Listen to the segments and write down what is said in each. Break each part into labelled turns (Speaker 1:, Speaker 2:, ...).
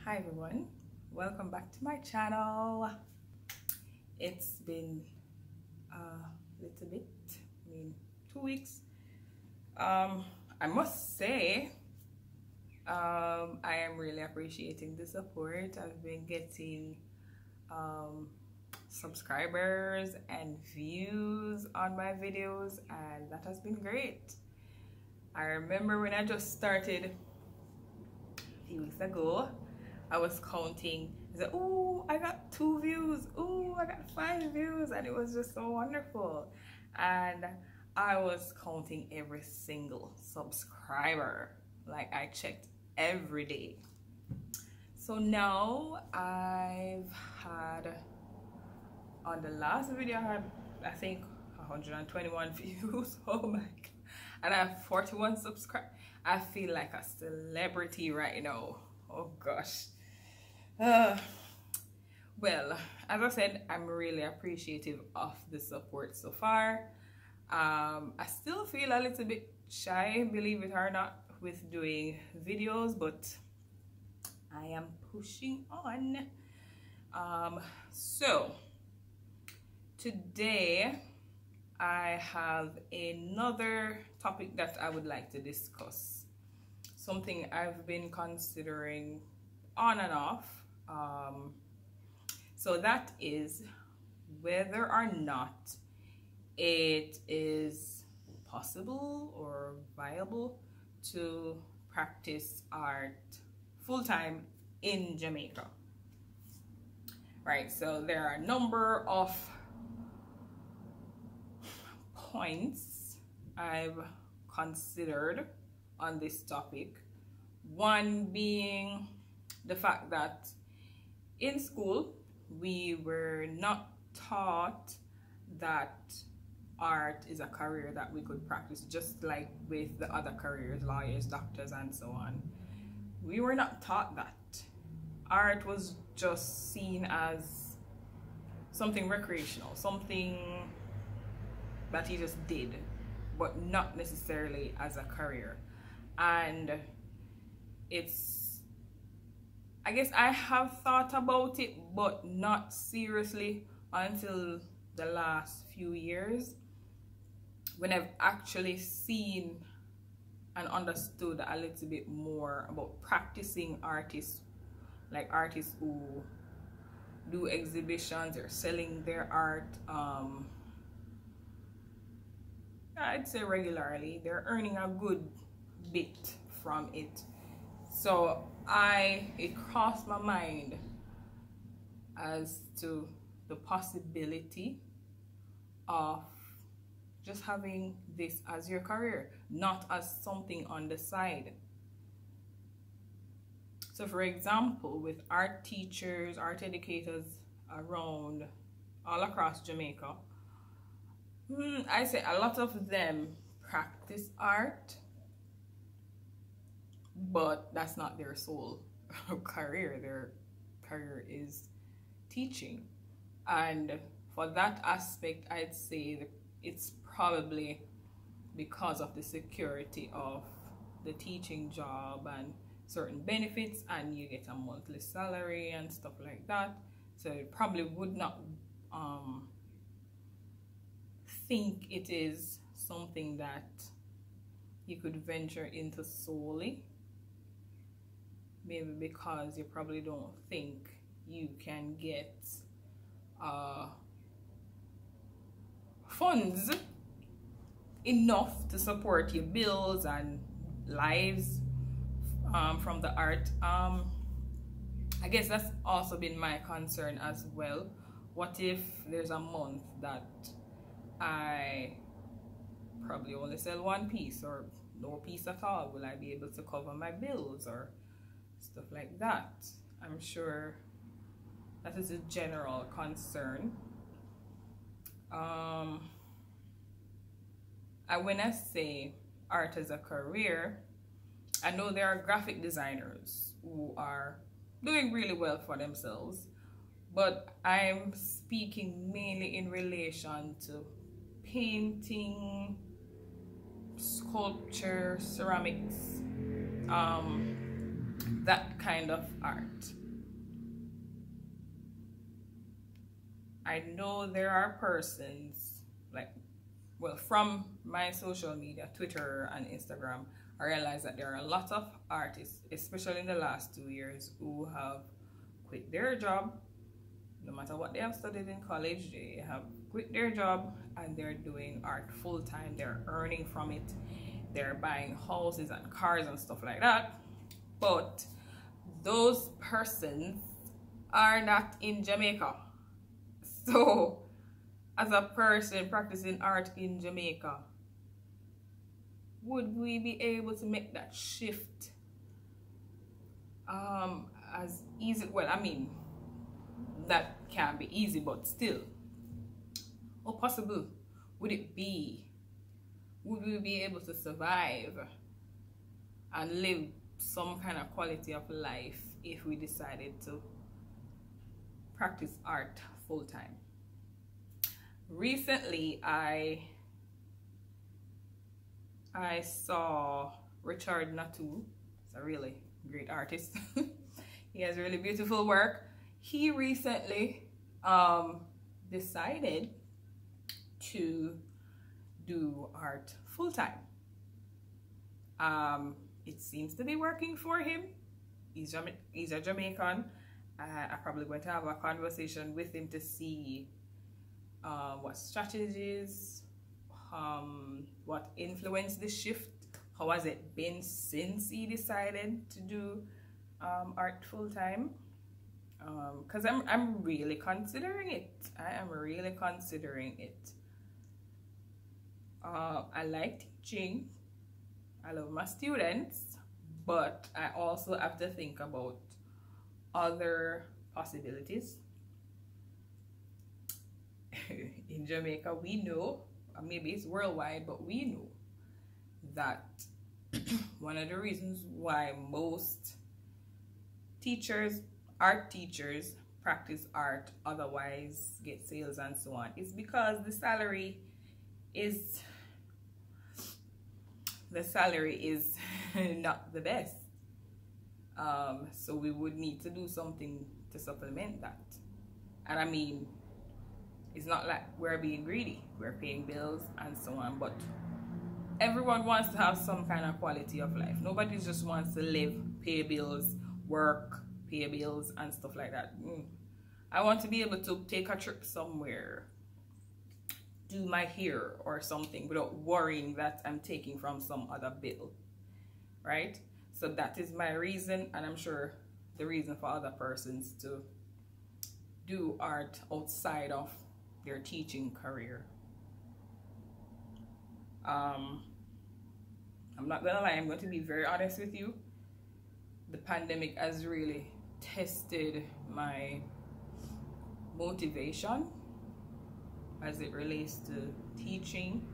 Speaker 1: Hi everyone, welcome back to my channel. It's been a little bit, 2 weeks. I must say I am really appreciating the support. I've been getting subscribers and views on my videos, and that has been great. I remember when I just started a few weeks ago, I was counting. I said, "Oh, I got 2 views. Oh, I got 5 views," and it was just so wonderful. And I was counting every single subscriber. Like, I checked every day. So now I've had, on the last video, I had, I think, 121 views. Oh my god. And I have 41 subscribers. I feel like a celebrity right now. Oh gosh. Well, as I said, I'm really appreciative of the support so far. I still feel a little bit shy, believe it or not, with doing videos, but I am pushing on. So today I have another topic that I would like to discuss. Something I've been considering on and off. So that is whether or not it is possible or viable to practice art full-time in Jamaica. Right, so there are a number of points I've considered on this topic. One being the fact that in school we were not taught that art is a career that we could practice, just like with the other careers, lawyers, doctors, and so on. We were not taught that. Art was just seen as something recreational, something that you just did, but not necessarily as a career. And I guess I have thought about it, but not seriously until the last few years, when I've actually seen and understood a little bit more about practicing artists, like artists who do exhibitions or selling their art. I'd say regularly. They're earning a good bit from it. So it crossed my mind as to the possibility of just having this as your career, not as something on the side. So for example, with art teachers, art educators around all across Jamaica, I say a lot of them practice art, but that's not their sole career. Their career is teaching. And for that aspect, I'd say that it's probably because of the security of the teaching job and certain benefits, and you get a monthly salary and stuff like that. So it probably would not think it is something that you could venture into solely. Maybe because you probably don't think you can get funds enough to support your bills and lives from the art. I guess that's also been my concern as well. What if there's a month that I probably only sell 1 piece or no piece at all? Will I be able to cover my bills or stuff like that? I'm sure that is a general concern. When I say art as a career, I know there are graphic designers who are doing really well for themselves, but I'm speaking mainly in relation to painting, sculpture, ceramics, that kind of art. I know there are persons, like, well, from my social media, Twitter and Instagram, I realize that there are a lot of artists, especially in the last 2 years, who have quit their job. No matter what they have studied in college, they have quit their job and they're doing art full time. They're earning from it. They're buying houses and cars and stuff like that. But those persons are not in Jamaica. So, as a person practicing art in Jamaica, would we be able to make that shift as easy? Well, I mean, that can be easy, but still, how possible would it be? Would we be able to survive and live some kind of quality of life if we decided to practice art full time? Recently, I saw Richard Natu. He's a really great artist. He has really beautiful work. He recently decided to do art full time. It seems to be working for him. He's a Jamaican. I'm probably going to have a conversation with him to see what strategies, what influenced the shift. How has it been since he decided to do art full time? Because I'm really considering it. I am really considering it. I like teaching. I love my students, but I also have to think about other possibilities. In Jamaica, we know, maybe it's worldwide, but we know that one of the reasons why most teachers, art teachers, practice art, otherwise get sales and so on, is because the salary is not the best. So we would need to do something to supplement that. And I mean, it's not like we're being greedy. We're paying bills and so on, but everyone wants to have some kind of quality of life. Nobody just wants to live, pay bills, work, pay bills and stuff like that. I want to be able to take a trip somewhere, do my hair or something without worrying that I'm taking from some other bill, right? So that is my reason, and I'm sure the reason for other persons to do art outside of their teaching career. I'm not gonna lie, I'm going to be very honest with you. The pandemic has really tested my motivation as it relates to teaching,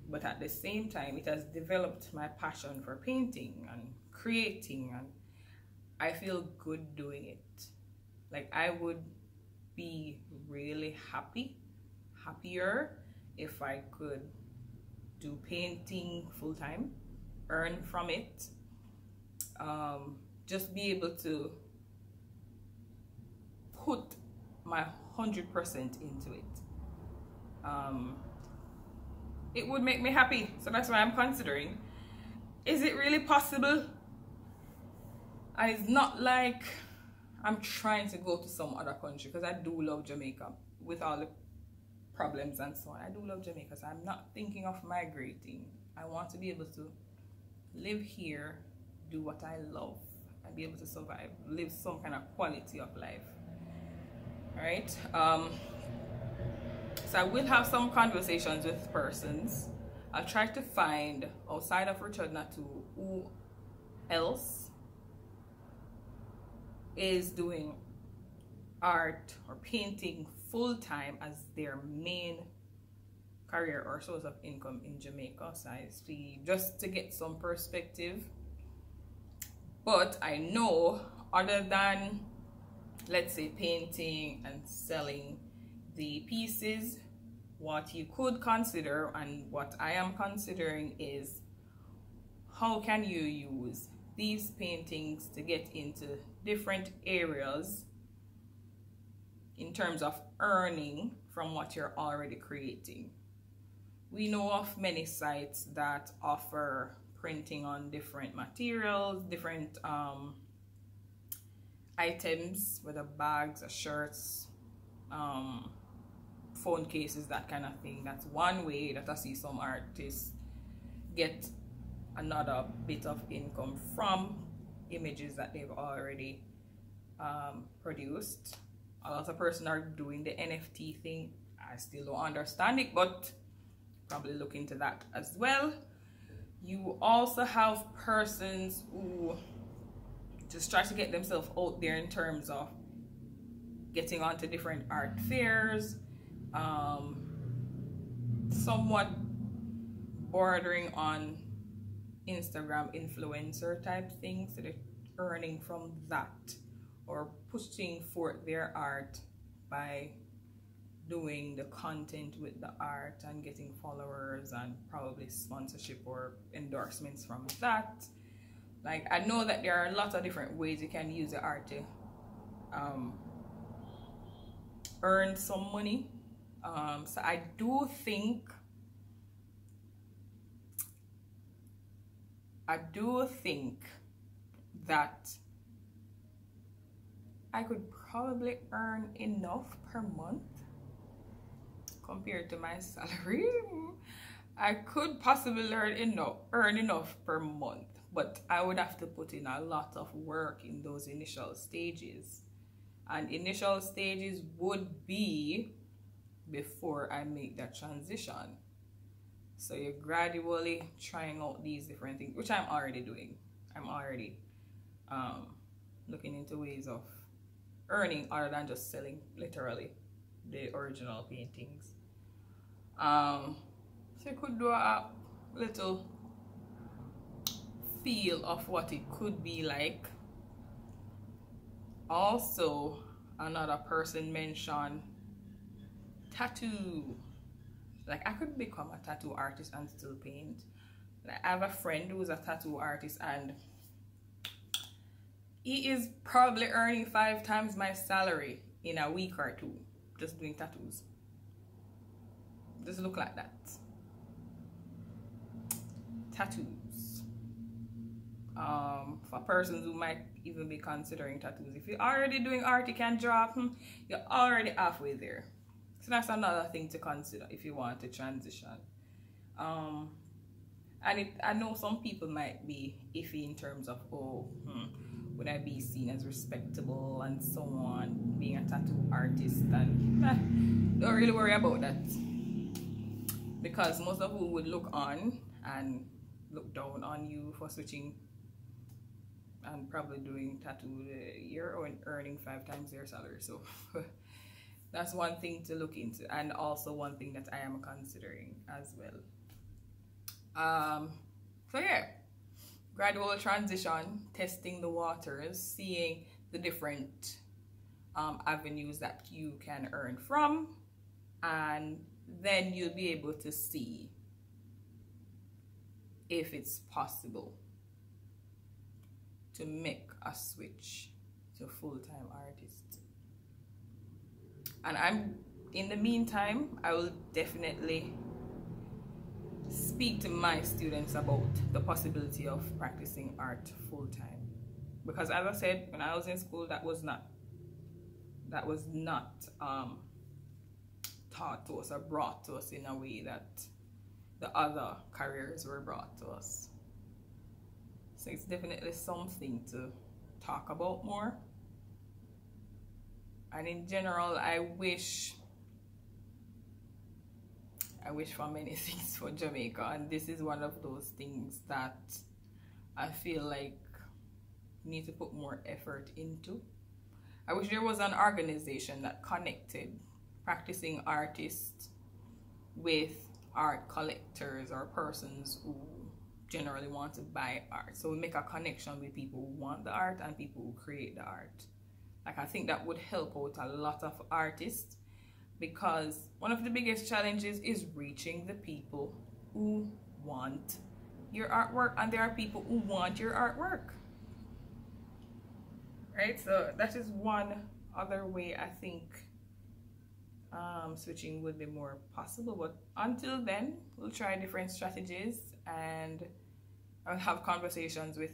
Speaker 1: but at the same time it has developed my passion for painting and creating, and I feel good doing it. Like, I would be really happier if I could do painting full time, earn from it, just be able to put my 100% into it. It would make me happy, so that's why I'm considering. Is it really possible? And it's not like I'm trying to go to some other country, because I do love Jamaica with all the problems and so on. I do love Jamaica, so I'm not thinking of migrating. I want to be able to live here, do what I love, and be able to survive, live some kind of quality of life. All right. So I will have some conversations with persons. I'll try to find, outside of Richard Natu, who else is doing art or painting full time as their main career or source of income in Jamaica. So I see, just to get some perspective. But I know, other than, let's say, painting and selling the pieces, what you could consider and what I am considering is how can you use these paintings to get into different areas in terms of earning from what you're already creating. We know of many sites that offer printing on different materials, different items, whether bags or shirts, phone cases, that kind of thing. That's one way that I see some artists get another bit of income from images that they've already produced. A lot of persons are doing the NFT thing. I still don't understand it, but probably look into that as well. You also have persons who just try to get themselves out there in terms of getting onto different art fairs, somewhat bordering on Instagram influencer type things, so they're earning from that, or pushing forth their art by doing the content with the art and getting followers and probably sponsorship or endorsements from that. Like, I know that there are a lot of different ways you can use the art to earn some money. So I do think that I could probably earn enough per month compared to my salary. I could possibly earn enough per month, but I would have to put in a lot of work in those initial stages. And initial stages would be before I make that transition. So you're gradually trying out these different things, which I'm already doing. I'm already looking into ways of earning other than just selling literally the original paintings. So you could do a little feel of what it could be like. Also, another person mentioned tattoo. Like, I could become a tattoo artist and still paint. Like, I have a friend who's a tattoo artist and he is probably earning 5 times my salary in a week or 2 just doing tattoos. Just look like that. Tattoos. For persons who might even be considering tattoos, if you're already doing art, you can draw, you're already halfway there. So that's another thing to consider if you want to transition. And I know some people might be iffy in terms of, would I be seen as respectable and so on, being a tattoo artist, and don't really worry about that. Because most of who would look on and look down on you for switching and probably doing tattoo a year or earning 5 times their salary. So that's one thing to look into, and also one thing that I am considering as well. So yeah, gradual transition, testing the waters, seeing the different avenues that you can earn from, and then you'll be able to see if it's possible to make a switch to full-time artist. And in the meantime, I will definitely speak to my students about the possibility of practicing art full-time, because as I said, when I was in school, that was not taught to us or brought to us in a way that the other careers were brought to us. So it's definitely something to talk about more. And in general, I wish for many things for Jamaica, and this is one of those things that I feel like we need to put more effort into. I wish there was an organization that connected practicing artists with art collectors or persons who generally want to buy art. So we make a connection with people who want the art and people who create the art. Like, I think that would help out a lot of artists, because one of the biggest challenges is reaching the people who want your artwork, and there are people who want your artwork, right? So that is one other way I think switching would be more possible. But until then, we'll try different strategies, and I'll have conversations with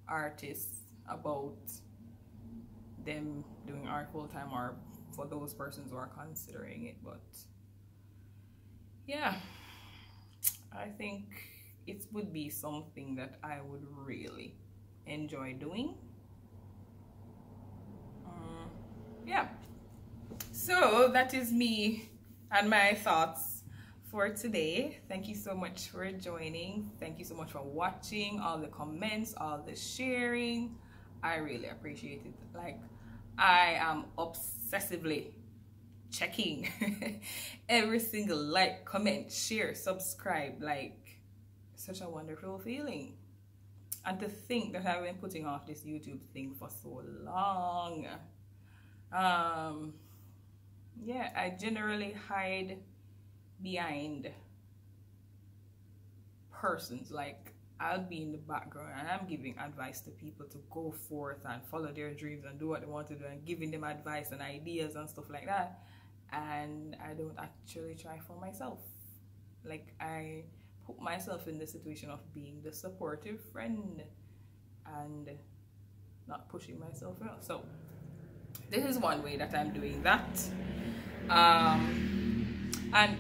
Speaker 1: artists about them doing art full-time, or for those persons who are considering it. But yeah, I think it would be something that I would really enjoy doing. Yeah, so that is me and my thoughts for today. Thank you so much for joining. Thank you so much for watching, all the comments, all the sharing. I really appreciate it. Like, I am obsessively checking every single like, comment, share, subscribe. Like, such a wonderful feeling. And to think that I've been putting off this YouTube thing for so long. Yeah, I generally hide behind persons. Like, I'll be in the background and I'm giving advice to people to go forth and follow their dreams and do what they want to do, and giving them advice and ideas and stuff like that. And I don't actually try for myself. Like, I put myself in the situation of being the supportive friend and not pushing myself out. So this is one way that I'm doing that. And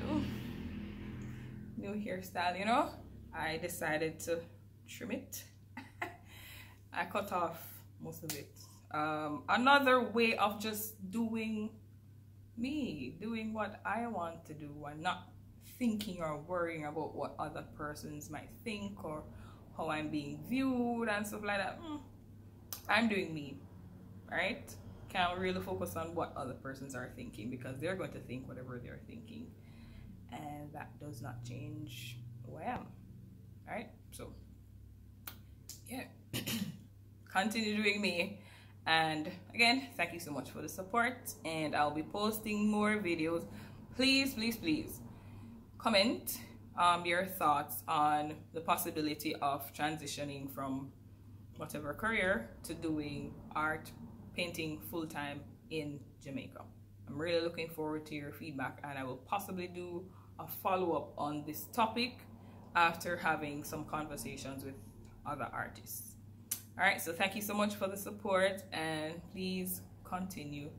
Speaker 1: new hairstyle, you know, I decided to trim it. I cut off most of it. Another way of just doing me, doing what I want to do, and not thinking or worrying about what other persons might think or how I'm being viewed and stuff like that. I'm doing me, right? Can't really focus on what other persons are thinking, because they're going to think whatever they're thinking, and that does not change who I am. All right, so yeah, continue doing me. And again, thank you so much for the support, and I'll be posting more videos. Please, please, please comment your thoughts on the possibility of transitioning from whatever career to doing art, painting full-time in Jamaica. I'm really looking forward to your feedback, and I will possibly do a follow-up on this topic after having some conversations with other artists. All right, so thank you so much for the support, and please continue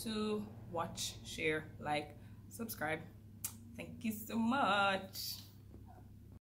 Speaker 1: to watch, share, like, subscribe. Thank you so much.